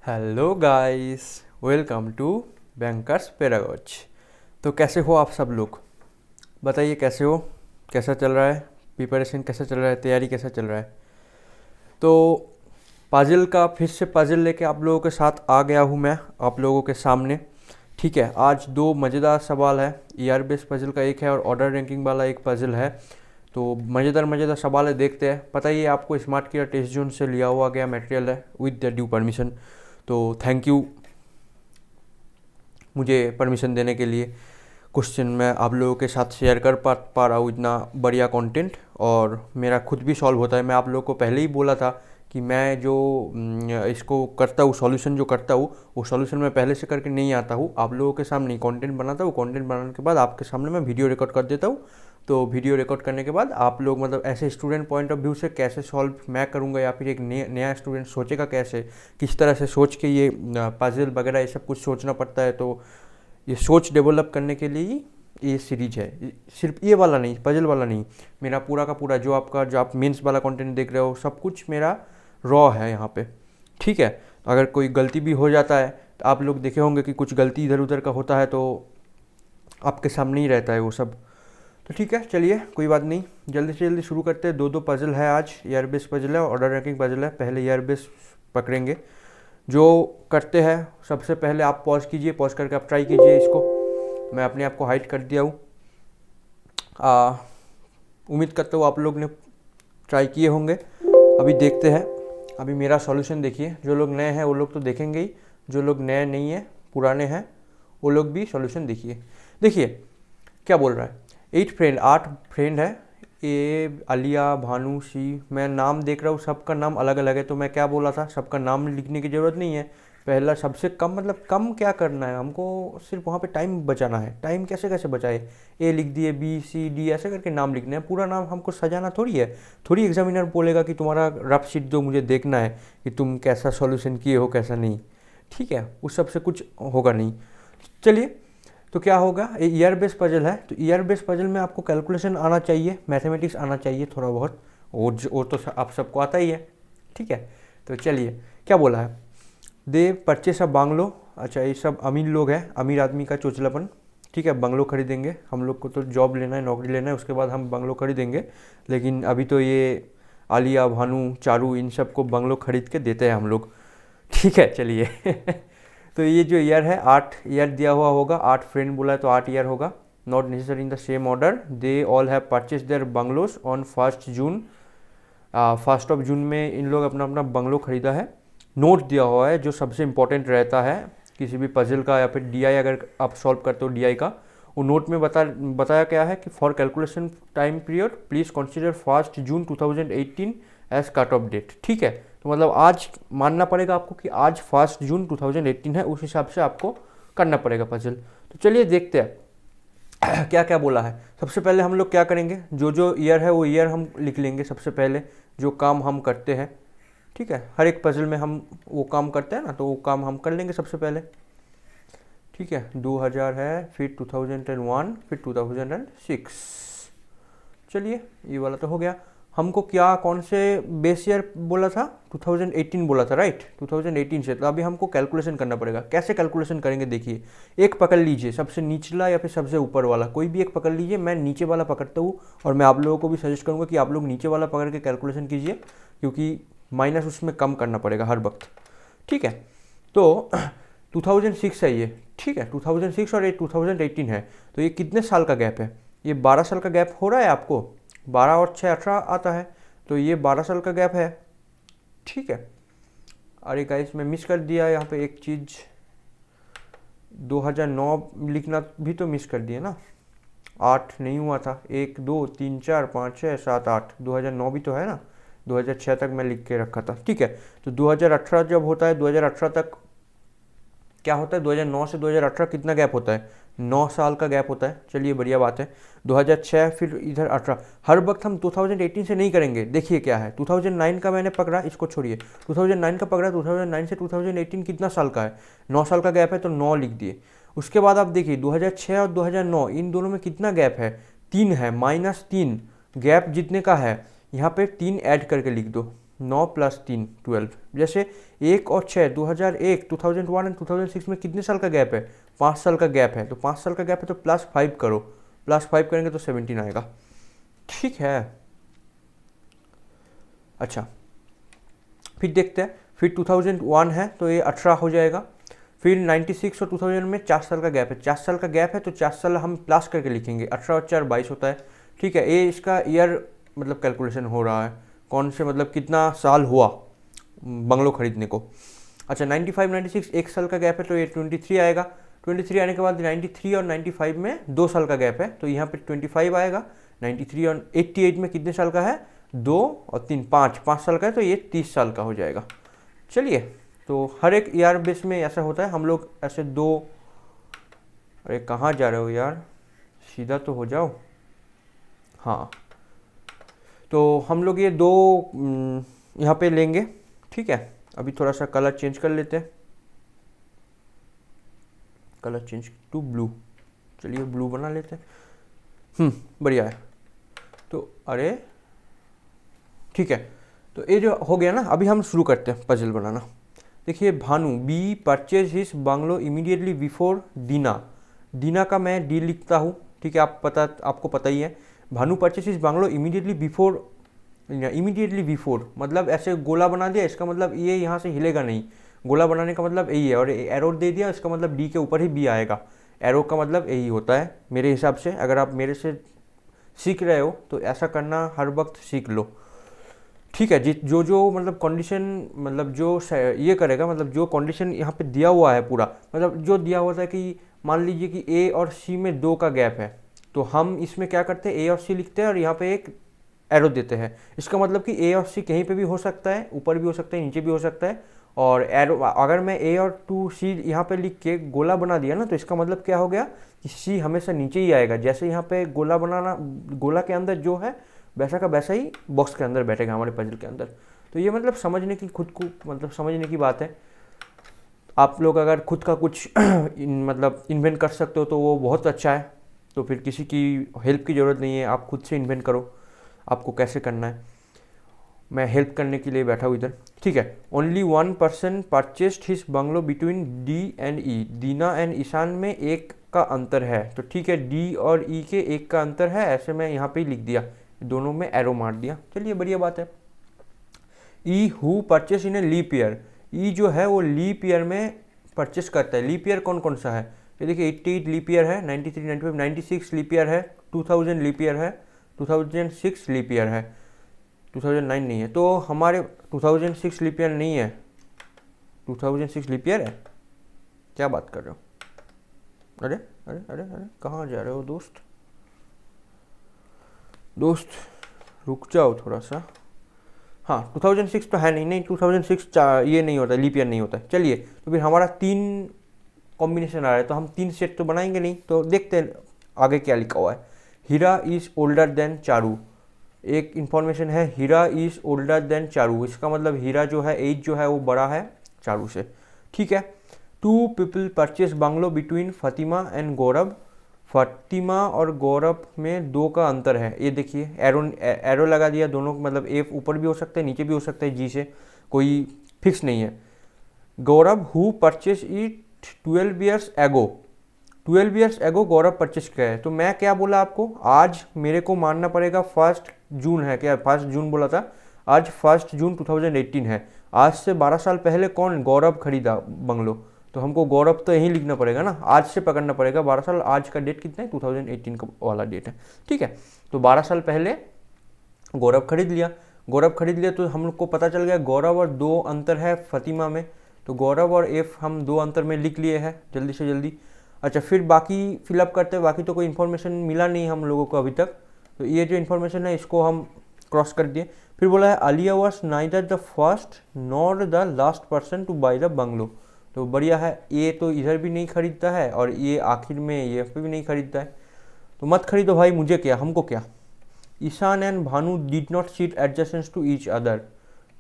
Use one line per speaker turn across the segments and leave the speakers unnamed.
Hello guys, welcome to bankers पैरागॉज। तो कैसे हो आप सब लोग? बताइए कैसे हो, कैसा चल रहा है, प्रिपरेशन कैसा चल रहा है, तैयारी कैसा चल रहा है? तो पजल का फिर से पजल लेके आप लोगों के साथ आ गया हूँ मैं आप लोगों के सामने। ठीक है, आज दो मज़ेदार सवाल है। ईआर बेस्ड पजल का एक है और ऑर्डर रैंकिंग वाला एक पजल है। तो मज़ेदार मज़ेदार सवाल है, देखते हैं। पता ही है आपको, स्मार्ट किया टेस्ट जोन से लिया हुआ गया मटेरियल है विद द ड्यू परमिशन। तो थैंक यू मुझे परमिशन देने के लिए। क्वेश्चन मैं आप लोगों के साथ शेयर कर पा रहा हूँ इतना बढ़िया कंटेंट, और मेरा खुद भी सॉल्व होता है। मैं आप लोगों को पहले ही बोला था कि मैं जो इसको करता हूँ, सॉल्यूशन जो करता हूँ, वो सॉल्यूशन मैं पहले से करके नहीं आता हूँ, आप लोगों के सामने कंटेंट बनाता हूँ। कंटेंट बनाने के बाद आपके सामने मैं वीडियो रिकॉर्ड कर देता हूँ। तो वीडियो रिकॉर्ड करने के बाद आप लोग मतलब ऐसे स्टूडेंट पॉइंट ऑफ व्यू से कैसे सॉल्व मैं करूँगा, या फिर एक नया स्टूडेंट सोचेगा कैसे, किस तरह से सोच के ये पजल वगैरह ये सब कुछ सोचना पड़ता है। तो ये सोच डेवलप करने के लिए ही ये सीरीज है। सिर्फ ये वाला नहीं, पजल वाला नहीं, मेरा पूरा का पूरा जो आप मेंस वाला कंटेंट देख रहे हो, सब कुछ मेरा रॉ है यहाँ पे। ठीक है, अगर कोई गलती भी हो जाता है तो आप लोग देखे होंगे कि कुछ गलती इधर उधर का होता है, तो आपके सामने ही रहता है वो सब। तो ठीक है, चलिए कोई बात नहीं, जल्दी से जल्दी शुरू करते हैं। दो पजल है आज, ईयर बेस पजल है, ऑर्डर रैंकिंग पजल है। पहले ईयर बेस पकड़ेंगे। जो करते हैं, सबसे पहले आप पॉज कीजिए, पॉज करके आप ट्राई कीजिए इसको। मैं अपने आप को हाइड कर दिया हूँ। उम्मीद करता हूँ आप लोग ने ट्राई किए होंगे। अभी देखते हैं, अभी मेरा सॉल्यूशन देखिए। जो लोग नए हैं वो लोग तो देखेंगे ही, जो लोग नए नहीं हैं, पुराने हैं, वो लोग भी सॉल्यूशन देखिए। देखिए क्या बोल रहा है। 8 फ्रेंड है, ए, आलिया, भानु, सी। मैं नाम देख रहा हूँ, सबका नाम अलग अलग है। तो मैं क्या बोला था, सबका नाम लिखने की ज़रूरत नहीं है। पहला सबसे कम, मतलब कम क्या करना है हमको, सिर्फ वहाँ पे टाइम बचाना है। टाइम कैसे कैसे बचाए, ए लिख दिए, बी सी डी ऐसे करके नाम लिखने हैं। पूरा नाम हमको सजाना थोड़ी है। थोड़ी एग्जामिनर बोलेगा कि तुम्हारा रफ शीट जो मुझे देखना है कि तुम कैसा सॉल्यूशन किए हो कैसा नहीं। ठीक है, उस सब से कुछ होगा नहीं। चलिए, तो क्या होगा, ये ईयर बेस पजल है। तो ईयर बेस पजल में आपको कैलकुलेशन आना चाहिए, मैथमेटिक्स आना चाहिए थोड़ा बहुत, और तो आप सबको आता ही है। ठीक है, तो चलिए क्या बोला है। दे परचेस अ बांग्लो। अच्छा, ये सब अमीर लोग हैं, अमीर आदमी का चोचलापन। ठीक है, बंगलो खरीदेंगे। हम लोग को तो जॉब लेना है, नौकरी लेना है, उसके बाद हम बंगलो खरीदेंगे। लेकिन अभी तो ये आलिया, भानु, चारू, इन सब को बंगलो खरीद के देते हैं हम लोग। ठीक है, चलिए तो ये जो ईयर है, 8 ईयर दिया हुआ होगा। 8 फ्रेंड बोला है तो 8 ईयर होगा। Not necessary in the same order. They all have purchase their bungalows on 1 June. 1 June में इन लोग अपना अपना बंगलो खरीदा है। नोट दिया हुआ है जो सबसे इंपॉर्टेंट रहता है किसी भी पजल का, या फिर डीआई अगर आप सॉल्व करते हो डीआई का, वो नोट में बताया क्या है कि for calculation time period please consider 1 जून 2018 एज कट ऑफ डेट। ठीक है, तो मतलब आज मानना पड़ेगा आपको कि आज 1 जून 2018 है, उस हिसाब से आपको करना पड़ेगा पजल। तो चलिए देखते हैं क्या क्या बोला है। सबसे पहले हम लोग क्या करेंगे, जो जो ईयर है वो ईयर हम लिख लेंगे सबसे पहले, जो काम हम करते हैं। ठीक है, हर एक पजल में हम वो काम करते हैं ना, तो वो काम हम कर लेंगे सबसे पहले। ठीक है, 2000 है, फिर 2001, फिर 2006। चलिए, ये वाला तो हो गया। हमको क्या, कौन से बेस ईयर बोला था, 2018 बोला था, राइट। 2018 से तो अभी हमको कैलकुलेशन करना पड़ेगा। कैसे कैलकुलेशन करेंगे, देखिए। एक पकड़ लीजिए, सबसे निचला या फिर सबसे ऊपर वाला, कोई भी एक पकड़ लीजिए। मैं नीचे वाला पकड़ता हूँ, और मैं आप लोगों को भी सजेस्ट करूँगा कि आप लोग नीचे वाला पकड़ के कैलकुलेशन कीजिए, क्योंकि माइनस उसमें कम करना पड़ेगा हर वक्त। ठीक है, तो 2006 है ये। ठीक है, 2006 और ये 2018 है। तो ये कितने साल का गैप है, ये 12 साल का गैप हो रहा है आपको। 12 और 6 18 आता है, तो ये 12 साल का गैप है। ठीक है, अरे गाइस मैं मिस कर दिया यहाँ पे एक चीज़, 2009 लिखना भी तो मिस कर दिया ना। 8 नहीं हुआ था, 1 2 3 4 5 6 7 8, 2009 भी तो है ना। 2006 तक मैं लिख के रखा था। ठीक है, तो 2018 जब होता है, 2018 तक क्या होता है, 2009 से 2018 कितना गैप होता है, 9 साल का गैप होता है। चलिए बढ़िया बात है। 2006 फिर इधर 18। हर वक्त हम 2018 से नहीं करेंगे। देखिए क्या है, 2009 का मैंने पकड़ा, इसको छोड़िए, 2009 का पकड़ा। 2009 से 2018 कितना साल का है, 9 साल का गैप है, तो 9 लिख दिए। उसके बाद आप देखिए 2006 और 2009 इन दोनों में कितना गैप है, 3 है, -3 गैप जितने का है यहाँ पे 3 ऐड करके लिख दो, 9 + 3 12। जैसे 1 और 6 2001 2001 एंड 2006 में कितने साल का गैप है, 5 साल का गैप है। तो 5 साल का गैप है तो +5 करो, +5 करेंगे तो 17 आएगा। ठीक है, अच्छा फिर देखते हैं, फिर 2001 है तो ये 18 हो जाएगा। फिर 96 और 2000 में 4 साल का गैप है, 4 साल का गैप है तो 4 साल हम प्लस करके लिखेंगे, 18 और 4 22 होता है। ठीक है, ये इसका ईयर मतलब कैलकुलेशन हो रहा है, कौन से मतलब कितना साल हुआ बंगलो खरीदने को। अच्छा 95 96 1 साल का गैप है तो ये 23 आएगा। 23 आने के बाद 93 और 95 में 2 साल का गैप है तो यहाँ पे 25 आएगा। 93 और 88 में कितने साल का है, 2 और 3 5 साल का है तो ये 30 साल का हो जाएगा। चलिए, तो हर एक ईयर बेस में ऐसा होता है, हम लोग ऐसे दो, अरे कहाँ जा रहे हो यार, सीधा तो हो जाओ। हाँ, तो हम लोग ये दो यहाँ पे लेंगे। ठीक है, अभी थोड़ा सा कलर चेंज कर लेते हैं, कलर चेंज टू ब्लू। चलिए ब्लू बना लेते हैं, बढ़िया है। तो अरे ठीक है, तो ये जो हो गया ना, अभी हम शुरू करते हैं पजल बनाना। देखिए, Bhanu be purchase his bungalow immediately before Dina. Dina का मैं डी लिखता हूँ, ठीक है, आपको पता ही है। Bhanu purchase his bungalow immediately before मतलब ऐसे गोला बना दिया, इसका मतलब ये यहाँ से हिलेगा नहीं। गोला बनाने का मतलब यही है, और एरो दे दिया, इसका मतलब डी के ऊपर ही बी आएगा। एरो का मतलब यही होता है मेरे हिसाब से। अगर आप मेरे से सीख रहे हो तो ऐसा करना हर वक्त सीख लो। ठीक है, जो मतलब कंडीशन, मतलब जो ये करेगा, मतलब जो कंडीशन यहाँ पे दिया हुआ है पूरा, मतलब जो दिया हुआ था कि मान लीजिए कि ए और सी में 2 का गैप है, तो हम इसमें क्या करते हैं, ए और सी लिखते हैं और यहाँ पे एक एरो देते हैं। इसका मतलब कि ए और सी कहीं पे भी हो सकता है, ऊपर भी हो सकता है, नीचे भी हो सकता है। और एरो, अगर मैं ए और 2C यहाँ पे लिख के गोला बना दिया ना, तो इसका मतलब क्या हो गया कि सी हमेशा नीचे ही आएगा। जैसे यहाँ पे गोला बनाना, गोला के अंदर जो है वैसा का वैसा ही बॉक्स के अंदर बैठेगा हमारे पजल के अंदर। तो ये मतलब समझने की, खुद को मतलब समझने की बात है। आप लोग अगर खुद का कुछ मतलब इन्वेंट कर सकते हो तो वो बहुत अच्छा है। तो फिर किसी की हेल्प की ज़रूरत नहीं है, आप खुद से इन्वेंट करो आपको कैसे करना है। मैं हेल्प करने के लिए बैठा हूँ इधर। ठीक है, only 1 person purchased his bungalow between D and E. Dina and Ishan में 1 का अंतर है, तो ठीक है, डी और ई के 1 का अंतर है, ऐसे मैं यहाँ पे ही लिख दिया, दोनों में एरो मार दिया। चलिए बढ़िया बात है। E who purchase in a leap year. E जो है वो लीप ईयर में परचेस करता है। लीप ईयर कौन कौन सा है, ये देखिए 88 लीप ईयर है, 93 95 96 लीप ईयर है, 2000 लीप ईयर है, 2006 लीप ईयर है, 2009 नहीं है। तो हमारे 2006 लीप ईयर नहीं है, 2006 लीप ईयर है, क्या बात कर रहे हो। अरे अरे अरे अरे कहाँ जा रहे हो दोस्त, रुक जाओ थोड़ा सा। हाँ 2006 तो है नहीं 2006 ये नहीं होता, लीप ईयर नहीं होता है। चलिए, तो फिर हमारा 3 कॉम्बिनेशन आ रहा है, तो हम 3 सेट तो बनाएंगे नहीं। तो देखते हैं आगे क्या लिखा हुआ है। हीरा इज ओल्डर देन चारू। एक इन्फॉर्मेशन है, हीरा इज ओल्डर देन चारू, इसका मतलब हीरा जो है एज जो है वो बड़ा है चारू से। ठीक है, 2 people purchase bungalow between Fatima and Gaurav. Fatima और गौरव में 2 का अंतर है, ये देखिए एरो लगा दिया, दोनों मतलब ए ऊपर भी हो सकता है नीचे भी हो सकता है, जी से कोई फिक्स नहीं है। Gaurav who purchase it 12 years ago. 12 years एगो गौरव परचेज किया है। तो मैं क्या बोला आपको, आज मेरे को मानना पड़ेगा 1 जून है, क्या 1 जून बोला था, आज 1 जून 2018 है। आज से 12 साल पहले कौन, गौरव खरीदा बंगलो, तो हमको गौरव तो यहीं लिखना पड़ेगा ना, आज से पकड़ना पड़ेगा। 12 साल, आज का डेट कितना है, 2018 का वाला डेट है। ठीक है, तो 12 साल पहले गौरव खरीद लिया। गौरव खरीद लिया तो हम लोग को पता चल गया गौरव और 2 अंतर है फतिमा में, तो गौरव और एफ हम 2 अंतर में लिख लिए हैं जल्दी से जल्दी। अच्छा, फिर बाकी फिलअप करते हैं, बाकी तो कोई इन्फॉर्मेशन मिला नहीं हम लोगों को अभी तक, तो ये जो इन्फॉर्मेशन है इसको हम क्रॉस कर दिए। फिर बोला है Alia was neither the first nor the last person two by the bungalow. तो बढ़िया है, ये तो इधर भी नहीं खरीदता है और ये आखिर में ये पे भी नहीं खरीदता है, तो मत खरीदो भाई, मुझे क्या, हमको क्या। Ishan and Bhanu did not seat adjacents to each other.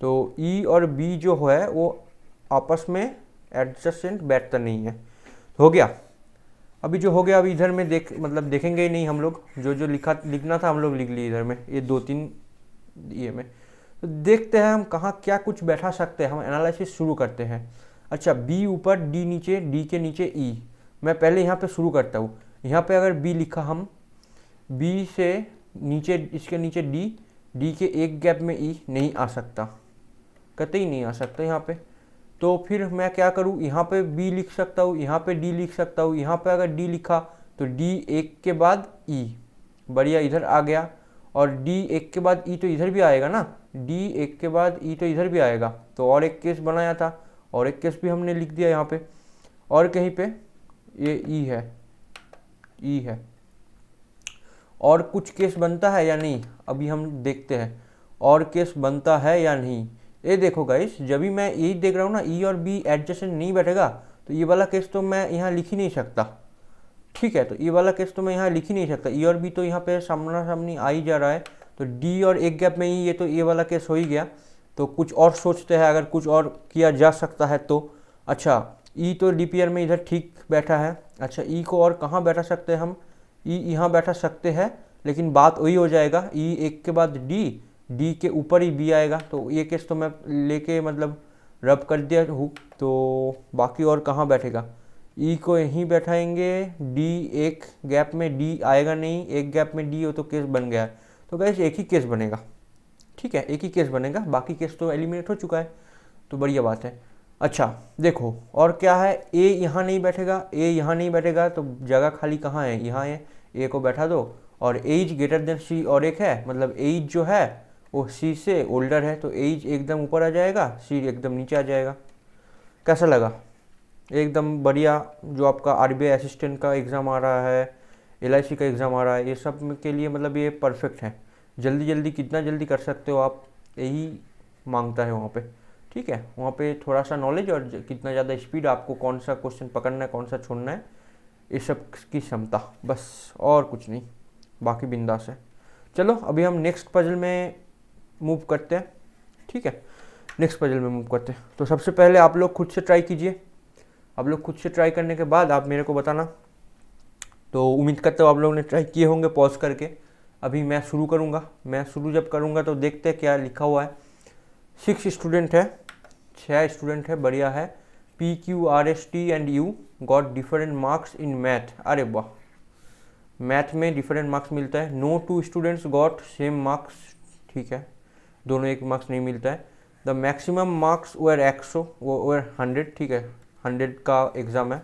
तो ई और बी जो है वो आपस में एडजस्टेंट बैठता नहीं है। हो गया, अभी जो हो गया अभी इधर में देखेंगे ही नहीं हम लोग, जो लिखना था हम लोग लिख लिए इधर में, ये 2-3 ये में। तो देखते हैं हम कहाँ क्या कुछ बैठा सकते हैं। हम एनालिसिस शुरू करते हैं। अच्छा, बी ऊपर, डी नीचे, डी के नीचे ई। मैं पहले यहाँ पे शुरू करता हूँ। यहाँ पे अगर बी लिखा, हम बी से नीचे, इसके नीचे डी, डी के एक गैप में ई नहीं आ सकता, कतई नहीं आ सकता यहाँ पे। तो फिर मैं क्या करूँ, यहाँ पे बी लिख सकता हूँ, यहाँ पे डी लिख सकता हूँ। यहाँ पे अगर डी लिखा तो डी एक के बाद ई, बढ़िया, इधर आ गया। और डी एक के बाद ई तो इधर भी आएगा ना, डी एक के बाद ई तो इधर भी आएगा। तो और एक केस बनाया था, और एक केस भी हमने लिख दिया यहाँ पे। और कहीं पे ये ई है, ई है। और कुछ केस बनता है या नहीं, अभी हम देखते हैं और केस बनता है या नहीं। ये देखो गाइस, जब भी मैं यही देख रहा हूँ ना, ई और बी एडजेसेंट नहीं बैठेगा, तो ये वाला केस तो मैं यहाँ लिख ही नहीं सकता। ठीक है, तो ये वाला केस तो मैं यहाँ लिख ही नहीं सकता। ई और बी तो यहाँ पे सामना सामनी आ ही जा रहा है, तो डी और एक गैप में ई, ये तो ये वाला केस हो ही गया। तो कुछ और सोचते हैं, अगर कुछ और किया जा सकता है तो। अच्छा, ई तो डी पी आर में इधर ठीक बैठा है। अच्छा, ई को और कहाँ बैठा सकते हैं हम, ई यहाँ बैठा सकते हैं, लेकिन बात वही हो जाएगा, ई एक के बाद डी, डी के ऊपर ही बी आएगा। तो ये केस तो मैं लेके मतलब रब कर दिया हूँ। तो बाकी और कहाँ बैठेगा, ई को यहीं बैठाएंगे, डी एक गैप में डी आएगा नहीं, एक गैप में डी हो तो केस बन गया। तो गैस एक ही केस बनेगा। ठीक है, एक ही केस बनेगा, बाकी केस तो एलिमिनेट हो चुका है, तो बढ़िया बात है। अच्छा देखो, और क्या है, ए यहाँ नहीं बैठेगा, ए यहाँ नहीं बैठेगा, तो जगह खाली कहाँ है, यहाँ है, ए को बैठा दो। और एज ग्रेटर देन सी और एक है, मतलब एज जो है वो सी से ओल्डर है, तो एज एकदम ऊपर आ जाएगा, सी एकदम नीचे आ जाएगा। कैसा लगा, एकदम बढ़िया। जो आपका आरबीआई असिस्टेंट का एग्ज़ाम आ रहा है, एलआईसी का एग्ज़ाम आ रहा है, ये सब के लिए मतलब ये परफेक्ट है। जल्दी जल्दी कितना जल्दी कर सकते हो आप, यही मांगता है वहाँ पे। ठीक है, वहाँ पे थोड़ा सा नॉलेज और कितना ज़्यादा स्पीड, आपको कौन सा क्वेश्चन पकड़ना है, कौन सा छोड़ना है, ये सब की क्षमता, बस और कुछ नहीं, बाकी बिंदास है। चलो अभी हम नेक्स्ट पजल में मूव करते हैं। ठीक है, नेक्स्ट पजल में मूव करते हैं। तो सबसे पहले आप लोग खुद से ट्राई कीजिए। आप लोग खुद से ट्राई करने के बाद आप मेरे को बताना। तो उम्मीद करते हो आप लोगों ने ट्राई किए होंगे पॉज करके। अभी मैं शुरू करूँगा, मैं शुरू जब करूँगा तो देखते हैं क्या लिखा हुआ है। 6 स्टूडेंट है, 6 स्टूडेंट है, बढ़िया है। P Q R S T and you got different marks in math. अरे वाह, मैथ में डिफरेंट मार्क्स मिलता है। No 2 students got same marks. ठीक है, दोनों एक मार्क्स नहीं मिलता है। द मैक्सिमम मार्क्स वर 100, वो वर 100। ठीक है, 100 का एग्ज़ाम है।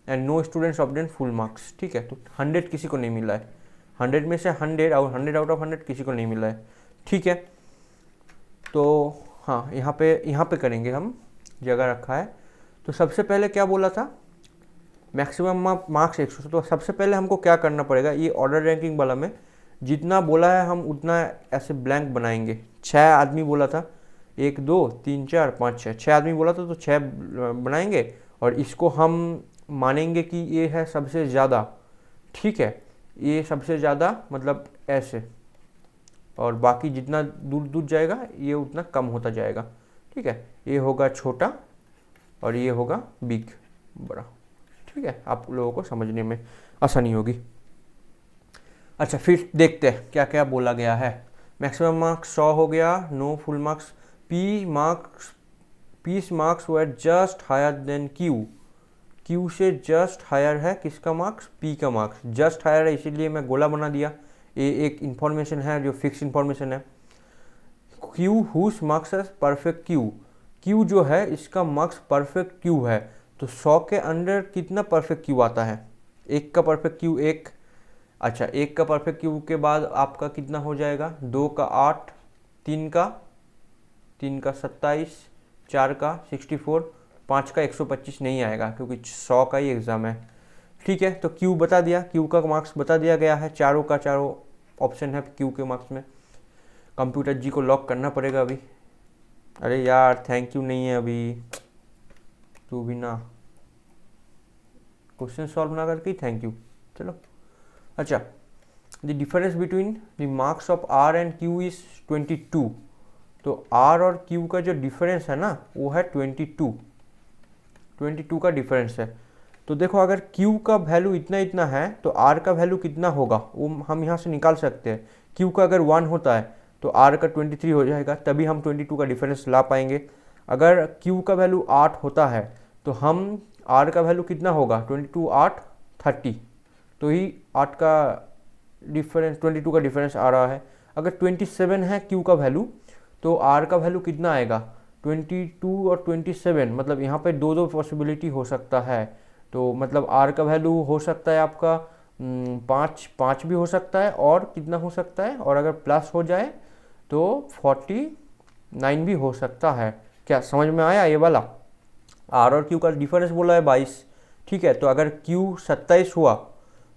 And no students obtain full marks. ठीक है, तो 100 किसी को नहीं मिला है, 100 में से 100 और 100 आउट ऑफ 100 किसी को नहीं मिला है। ठीक है, तो हाँ, यहाँ पे करेंगे हम, जगह रखा है। तो सबसे पहले क्या बोला था, मैक्सिमम मार्क्स 100। तो सबसे पहले हमको क्या करना पड़ेगा, ये ऑर्डर रैंकिंग वाला में जितना बोला है हम उतना ऐसे ब्लैंक बनाएंगे। 6 आदमी बोला था, 1 2 3 4 5 6, 6 आदमी बोला था, तो 6 बनाएंगे। और इसको हम मानेंगे कि ये है सबसे ज़्यादा। ठीक है, ये सबसे ज़्यादा मतलब ऐसे, और बाकी जितना दूर दूर जाएगा ये उतना कम होता जाएगा। ठीक है, ये होगा छोटा और ये होगा बिग, बड़ा। ठीक है, आप लोगों को समझने में आसानी होगी। अच्छा, फिर देखते हैं क्या क्या बोला गया है। मैक्सिमम मार्क्स 100 हो गया, no full marks. P's marks were just higher than Q. Q से जस्ट हायर है किसका मार्क्स, पी का मार्क्स जस्ट हायर है, इसीलिए मैं गोला बना दिया। ये एक इंफॉर्मेशन है जो फिक्स इंफॉर्मेशन है। क्यू हुज मार्क्स है परफेक्ट क्यू। क्यू जो है इसका मार्क्स परफेक्ट क्यू है, तो 100 के अंडर कितना परफेक्ट क्यू आता है, 1 का परफेक्ट क्यू 1। अच्छा, 1 का परफेक्ट क्यू के बाद आपका कितना हो जाएगा, 2 का 8, 3 का 27, 4 का 64, 5 का 125 नहीं आएगा क्योंकि 100 का ही एग्ज़ाम है। ठीक है, तो क्यू बता दिया, क्यू का मार्क्स बता दिया गया है। चारों का चारों ऑप्शन है क्यू के मार्क्स में। कंप्यूटर जी को लॉक करना पड़ेगा अभी। अरे यार, थैंक यू नहीं है अभी, तू भी ना क्वेश्चन सॉल्व ना करके थैंक यू। चलो, अच्छा, the difference between the marks of R and Q is 22। तो आर और क्यू का जो डिफरेंस है ना वो है 22 का डिफरेंस है। तो देखो, अगर क्यू का वैल्यू इतना इतना है तो आर का वैल्यू कितना होगा वो हम यहाँ से निकाल सकते हैं। क्यू का अगर 1 होता है तो आर का 23 हो जाएगा, तभी हम 22 का डिफरेंस ला पाएंगे। अगर क्यू का वैल्यू 8 होता है तो हम आर का वैल्यू कितना होगा, 22 8 30, तो ही 8 का डिफरेंस 22 का डिफरेंस आ रहा है। अगर 27 है क्यू का वैल्यू तो आर का वैल्यू कितना आएगा, 22 और 27, मतलब यहाँ पे दो दो पॉसिबिलिटी हो सकता है। तो मतलब आर का वैल्यू हो सकता है आपका 5 भी हो सकता है, और कितना हो सकता है, और अगर प्लस हो जाए तो 49 भी हो सकता है। क्या समझ में आया ये वाला? आर और क्यू का डिफरेंस बोला है 22, ठीक है। तो अगर क्यू 27 हुआ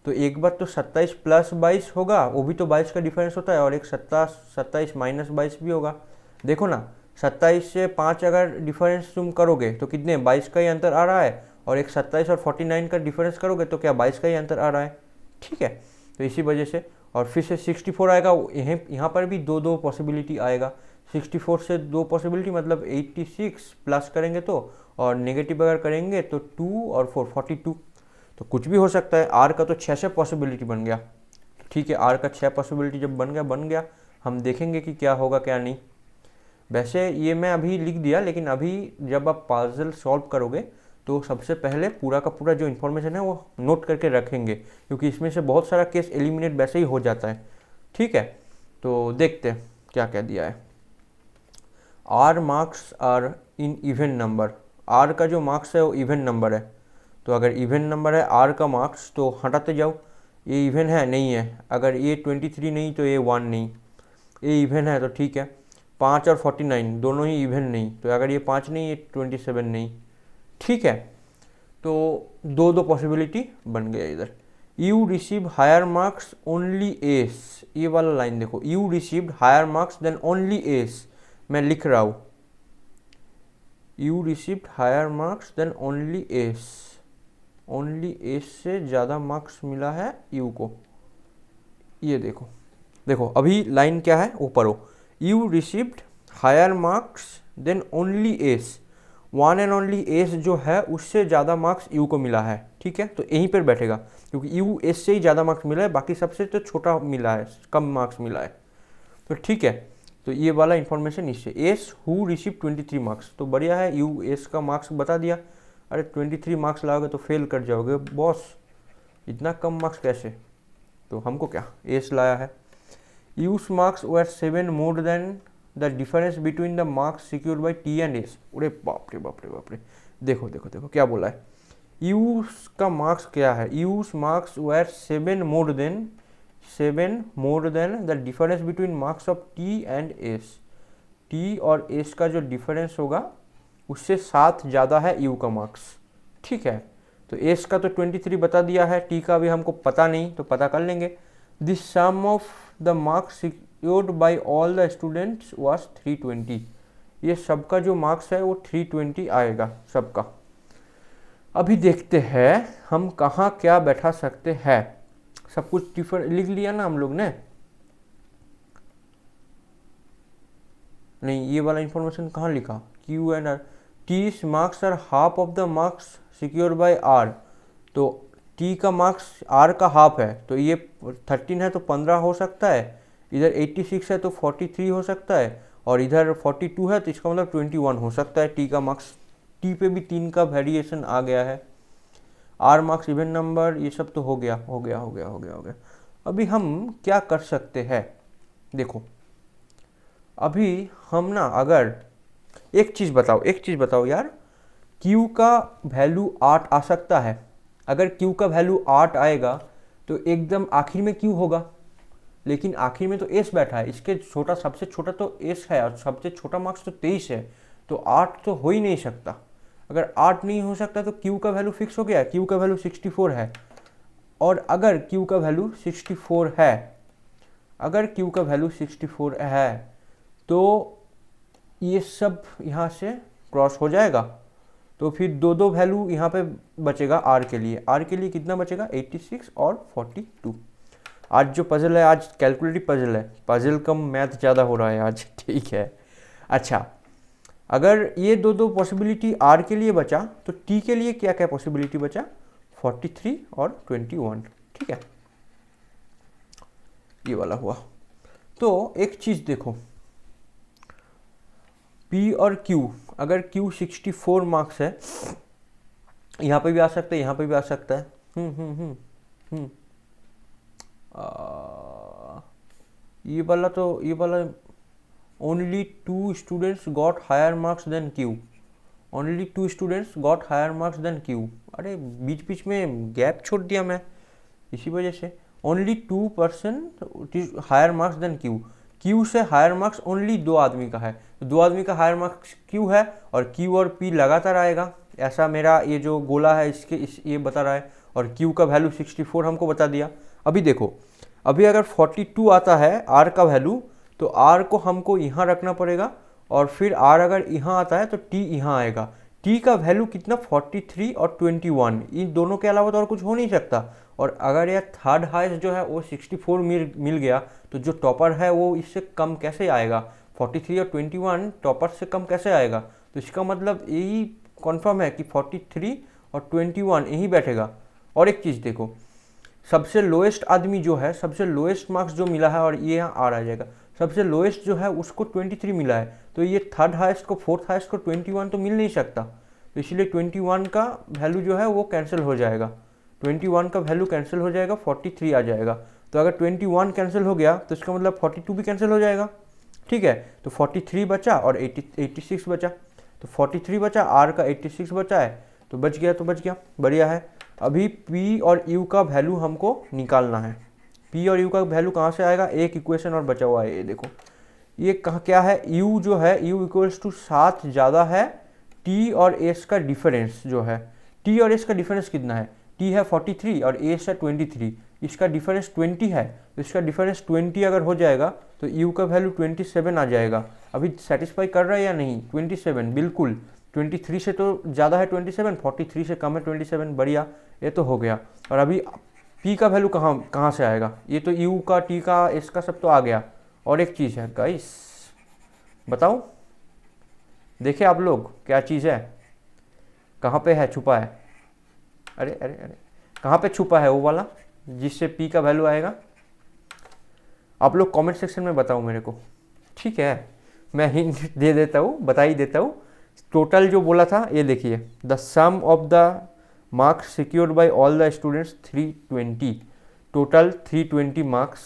तो एक बार तो 27 प्लस 22 होगा, वो भी तो 22 का डिफरेंस होता है, और एक 27 माइनस 22 भी होगा। देखो ना, 27 से 5 अगर डिफरेंस तुम करोगे तो कितने, 22 का ही अंतर आ रहा है, और एक 27 और 49 का डिफरेंस करोगे तो क्या 22 का ही अंतर आ रहा है, ठीक है। तो इसी वजह से, और फिर से 64 आएगा, यहाँ पर भी दो दो पॉसिबिलिटी आएगा। 64 से दो पॉसिबिलिटी मतलब 86 प्लस करेंगे तो, और नेगेटिव अगर करेंगे तो 2 और 4 42, तो कुछ भी हो सकता है। आर का तो 6 पॉसिबिलिटी बन गया, ठीक है। आर का 6 पॉसिबिलिटी जब बन गया, हम देखेंगे कि क्या होगा क्या नहीं। वैसे ये मैं अभी लिख दिया, लेकिन अभी जब आप पजल सॉल्व करोगे तो सबसे पहले पूरा का पूरा जो इन्फॉर्मेशन है वो नोट करके रखेंगे, क्योंकि इसमें से बहुत सारा केस एलिमिनेट वैसे ही हो जाता है, ठीक है। तो देखते हैं क्या क्या दिया है। R marks are in even number, R का जो मार्क्स है वो इवन नंबर है। तो अगर इवन नंबर है आर का मार्क्स तो हटाते जाओ, ये इवन है नहीं है, अगर ये 23 नहीं तो ये 1 नहीं, ये इवन है तो ठीक है। 5 और 49 दोनों ही इवन नहीं, तो अगर ये 5 नहीं, ये 27 नहीं, ठीक है। तो दो दो पॉसिबिलिटी बन गया इधर। You receive higher marks only S, ये वाला लाइन देखो, you received higher marks than only S, मैं लिख रहा हूँ you received higher marks than only S, only S से ज़्यादा मार्क्स मिला है यू को। ये देखो, देखो अभी लाइन क्या है, ऊपर हो, you received higher marks than only S, one and only S जो है उससे ज़्यादा मार्क्स यू को मिला है, ठीक है। तो यहीं पर बैठेगा, क्योंकि यू एस से ही ज़्यादा मार्क्स मिला है, बाकी सबसे तो छोटा मिला है, कम मार्क्स मिला है, तो ठीक है। तो ये वाला इन्फॉर्मेशन इससे, एस हु रिसीव 23 मार्क्स, तो बढ़िया है, यू एस का मार्क्स बता दिया। अरे 23 मार्क्स लाओगे तो फेल कर जाओगे बॉस, इतना कम मार्क्स कैसे, तो हमको क्या एस लाया है। Use marks were 7 more than the difference between the marks secured by T and S. अरे बाप रे बाप रे बाप रे, देखो देखो देखो क्या बोला है, यूज का मार्क्स क्या है, use marks were 7 more than the difference between marks of T and S, T और एस का जो डिफरेंस होगा उससे 7 ज़्यादा है यू का मार्क्स, ठीक है। तो एस का तो 23 बता दिया है, टी का भी हमको पता नहीं, तो पता कर लेंगे। This sum of the marks secured by all the students was 320, ये सबका जो मार्क्स है वो 320 आएगा सबका। अभी देखते हैं हम कहाँ क्या बैठा सकते हैं, सब कुछ लिख लिया ना हम लोग ने, नहीं ये वाला इंफॉर्मेशन कहाँ लिखा, Q and R, T marks are half of the marks secure by R, तो टी का मार्क्स आर का हाफ है, तो ये 13 है तो 15 हो सकता है, इधर 86 है तो 43 हो सकता है, और इधर 42 है तो इसका मतलब 21 हो सकता है टी का मार्क्स। टी पे भी 3 का वेरिएशन आ गया है। आर मार्क्स इवन नंबर, ये सब तो हो गया हो गया हो गया हो गया हो गया। अभी हम क्या कर सकते हैं, देखो अभी हम ना, अगर एक चीज़ बताओ यार, Q का वैल्यू 8 आ सकता है, अगर Q का वैल्यू 8 आएगा तो एकदम आखिर में Q होगा, लेकिन आखिर में तो S बैठा है, इसके छोटा सबसे छोटा तो S है, और सबसे छोटा मार्क्स तो 23 है, तो 8 तो हो ही नहीं सकता। अगर 8 नहीं हो सकता तो Q का वैल्यू फिक्स हो गया, Q का वैल्यू 64 है, और अगर Q का वैल्यू 64 है, अगर Q का वैल्यू 64 है तो ये सब यहाँ से क्रॉस हो जाएगा, तो फिर दो दो वैल्यू यहाँ पे बचेगा आर के लिए। आर के लिए कितना बचेगा, 86 और 42। आज जो पजल है, आज कैलकुलेटिव पजल है, पजल कम मैथ ज़्यादा हो रहा है आज, ठीक है। अच्छा, अगर ये दो दो पॉसिबिलिटी आर के लिए बचा, तो टी के लिए क्या क्या पॉसिबिलिटी बचा, 43 और 21, ठीक है, ये वाला हुआ। तो एक चीज़ देखो, P और Q, अगर Q 64 मार्क्स है, यहाँ पे भी आ सकता है, यहाँ पे भी आ सकता है। हम्म ये वाला only 2 students got higher marks than Q, only 2 students got higher marks than Q। अरे बीच बीच में गैप छोड़ दिया मैं, इसी वजह से। Only 2% higher marks than Q, Q से हायर मार्क्स ओनली 2 आदमी का है, तो 2 आदमी का हायर मार्क्स Q है, और Q और P लगातार आएगा, ऐसा मेरा ये जो गोला है ये बता रहा है। और Q का वैल्यू 64 हमको बता दिया। अभी देखो, अभी अगर 42 आता है R का वैल्यू, तो R को हमको यहाँ रखना पड़ेगा, और फिर R अगर यहाँ आता है तो T यहाँ आएगा। T का वैल्यू कितना, 43 और 21, इन दोनों के अलावा तो और कुछ हो नहीं सकता। और अगर यह थर्ड हाईएस्ट जो है वो 64 मिल गया, तो जो टॉपर है वो इससे कम कैसे आएगा, 43 और 21 टॉपर से कम कैसे आएगा। तो इसका मतलब यही कन्फर्म है कि 43 और 21 यही बैठेगा। और एक चीज़ देखो, सबसे लोएस्ट आदमी जो है, सबसे लोएस्ट मार्क्स जो मिला है, और ये यहाँ आ जाएगा, सबसे लोएस्ट जो है उसको 23 मिला है, तो ये थर्ड हाईएस्ट को, फोर्थ हाईएस्ट को 21 तो मिल नहीं सकता, तो इसलिए 21 का वैल्यू जो है वो कैंसिल हो जाएगा, 21 का वैल्यू कैंसिल हो जाएगा, 43 आ जाएगा। तो अगर 21 कैंसिल हो गया तो इसका मतलब 42 भी कैंसिल हो जाएगा, ठीक है। तो 43 बचा और 86 बचा, तो 43 बचा, R का 86 बचा है, तो बच गया, तो बच गया, बढ़िया है। अभी P और U का वैल्यू हमको निकालना है। P और U का वैल्यू कहाँ से आएगा, एक इक्वेशन और बचा हुआ है, ये देखो, ये कहाँ क्या है, U जो है, U इक्वल्स टू 7 ज़्यादा है T और S का डिफरेंस जो है, T और S का डिफरेंस कितना है, T है 43 और S है 23, इसका डिफरेंस 20 है, तो इसका डिफरेंस 20 अगर हो जाएगा तो U का वैल्यू 27 आ जाएगा। अभी सेटिस्फाई कर रहा है या नहीं, 27 बिल्कुल, 23 से तो ज़्यादा है 27, 43 से कम है 27, बढ़िया, ये तो हो गया। और अभी P का वैल्यू कहाँ से आएगा, ये तो U का, T का, S का सब तो आ गया। और एक चीज़ है गाइस, बताओ, देखे आप लोग क्या चीज़ है, कहाँ पे है छुपा है, अरे अरे अरे कहाँ पे छुपा है वो वाला जिससे P का वैल्यू आएगा, आप लोग कमेंट सेक्शन में बताओ मेरे को, ठीक है। मैं हिंट दे देता हूँ, बता ही देता हूँ। टोटल जो बोला था ये देखिए, the sum of the marks secured by all the students 320, total 320 marks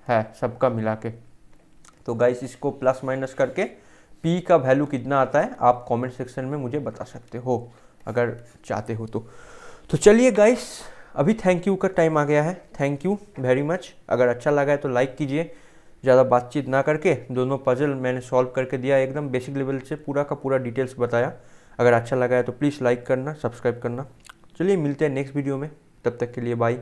है सबका मिला के। तो गाइस इसको प्लस माइनस करके P का वैल्यू कितना आता है आप कमेंट सेक्शन में मुझे बता सकते हो अगर चाहते हो तो चलिए गाइस, अभी थैंक यू का टाइम आ गया है, थैंक यू वेरी मच। अगर अच्छा लगा है तो लाइक कीजिए, ज़्यादा बातचीत ना करके, दोनों पजल मैंने सॉल्व करके दिया, एकदम बेसिक लेवल से पूरा का पूरा डिटेल्स बताया। अगर अच्छा लगा है तो प्लीज़ लाइक करना, सब्सक्राइब करना। चलिए मिलते हैं नेक्स्ट वीडियो में, तब तक के लिए बाय।